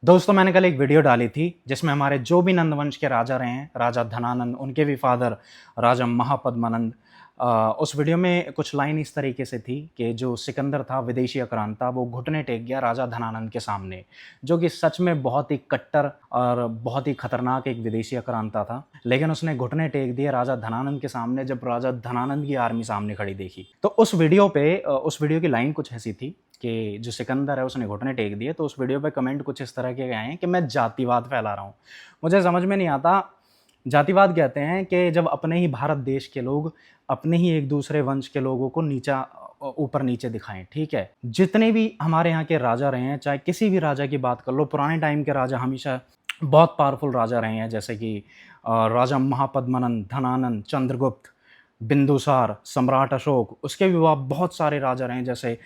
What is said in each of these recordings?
दोस्तों मैंने कल एक वीडियो डाली थी जिसमें हमारे जो भी नंद वंश के राजा रहे हैं, राजा धनानंद, उनके भी फादर राजा महापद्मानंद। उस वीडियो में कुछ लाइन इस तरीके से थी कि जो सिकंदर था विदेशी आक्रांता, वो घुटने टेक गया राजा धनानंद के सामने, जो कि सच में बहुत ही कट्टर और बहुत ही खतरनाक एक विदेशी आक्रांता था। लेकिन उसने घुटने टेक दिए राजा धनानंद के सामने जब राजा धनानंद की आर्मी सामने खड़ी देखी। तो उस वीडियो पे उस वीडियो की लाइन कुछ ऐसी थी कि जो सिकंदर है उसने घुटने टेक दिए। तो उस वीडियो पे कमेंट कुछ इस तरह के आए हैं कि मैं जातिवाद फैला रहा हूँ। मुझे समझ में नहीं आता। जातिवाद कहते हैं कि जब अपने ही भारत देश के लोग अपने ही एक दूसरे वंश के लोगों को ऊपर नीचे दिखाएं, ठीक है। जितने भी हमारे यहाँ के राजा रहे हैं, चाहे किसी भी राजा की बात कर लो, पुराने टाइम के राजा हमेशा बहुत पावरफुल राजा रहे हैं, जैसे कि राजा महापद्मानंद, धनानंद, चंद्रगुप्त, बिंदुसार, सम्राट अशोक। उसके भी बाद बहुत सारे राजा रहे हैं, जैसे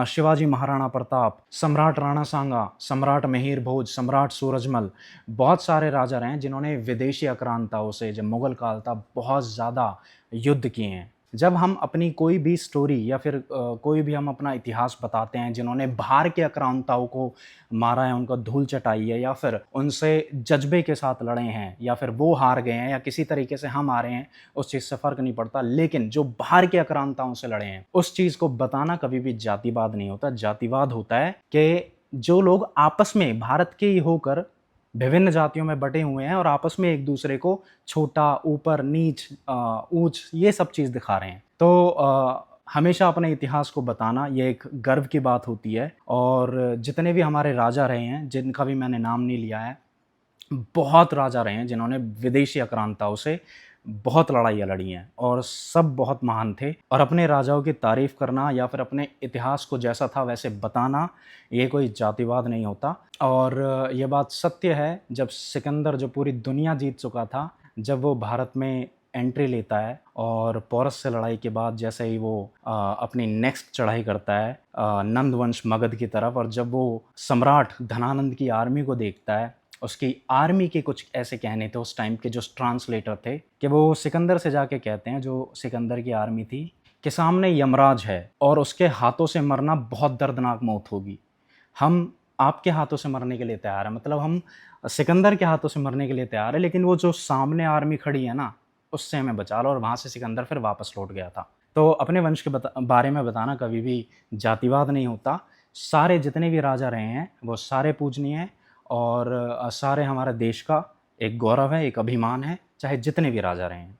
शिवाजी महाराणा प्रताप, सम्राट राणा सांगा, सम्राट मिहिर भोज, सम्राट सूरजमल। बहुत सारे राजा रहे हैं जिन्होंने विदेशी आक्रांताओं से, जब मुगल काल था, बहुत ज़्यादा युद्ध किए हैं। जब हम अपनी कोई भी स्टोरी या फिर कोई भी हम अपना इतिहास बताते हैं जिन्होंने बाहर के आक्रांताओं को मारा है, उनको धूल चटाई है, या फिर उनसे जज्बे के साथ लड़े हैं, या फिर वो हार गए हैं, या किसी तरीके से हम हारे हैं, उस चीज़ से फ़र्क नहीं पड़ता। लेकिन जो बाहर के आक्रांताओं से लड़े हैं, उस चीज़ को बताना कभी भी जातिवाद नहीं होता। जातिवाद होता है कि जो लोग आपस में भारत के ही होकर विभिन्न जातियों में बटे हुए हैं और आपस में एक दूसरे को छोटा, ऊपर, नीच, ऊंच, ये सब चीज़ दिखा रहे हैं। तो हमेशा अपने इतिहास को बताना ये एक गर्व की बात होती है। और जितने भी हमारे राजा रहे हैं, जिनका भी मैंने नाम नहीं लिया है, बहुत राजा रहे हैं जिन्होंने विदेशी आक्रांताओं से बहुत लड़ाइयाँ लड़ी हैं और सब बहुत महान थे। और अपने राजाओं की तारीफ़ करना या फिर अपने इतिहास को जैसा था वैसे बताना, ये कोई जातिवाद नहीं होता। और ये बात सत्य है, जब सिकंदर जो पूरी दुनिया जीत चुका था, जब वो भारत में एंट्री लेता है और पोरस से लड़ाई के बाद जैसे ही वो अपनी नेक्स्ट चढ़ाई करता है नंद वंश मगध की तरफ, और जब वो सम्राट धनानंद की आर्मी को देखता है, उसकी आर्मी के कुछ ऐसे कहने थे उस टाइम के जो ट्रांसलेटर थे, कि वो सिकंदर से जाके कहते हैं, जो सिकंदर की आर्मी थी, कि सामने यमराज है और उसके हाथों से मरना बहुत दर्दनाक मौत होगी। हम आपके हाथों से मरने के लिए तैयार हैं, मतलब हम सिकंदर के हाथों से मरने के लिए तैयार है, लेकिन वो जो सामने आर्मी खड़ी है ना, उससे हमें बचा लो। और वहाँ से सिकंदर फिर वापस लौट गया था। तो अपने वंश के बारे में बताना कभी भी जातिवाद नहीं होता। सारे जितने भी राजा रहे हैं वो सारे पूजनीय हैं, और सारे हमारे देश का एक गौरव है, एक अभिमान है, चाहे जितने भी राजा रहे हैं।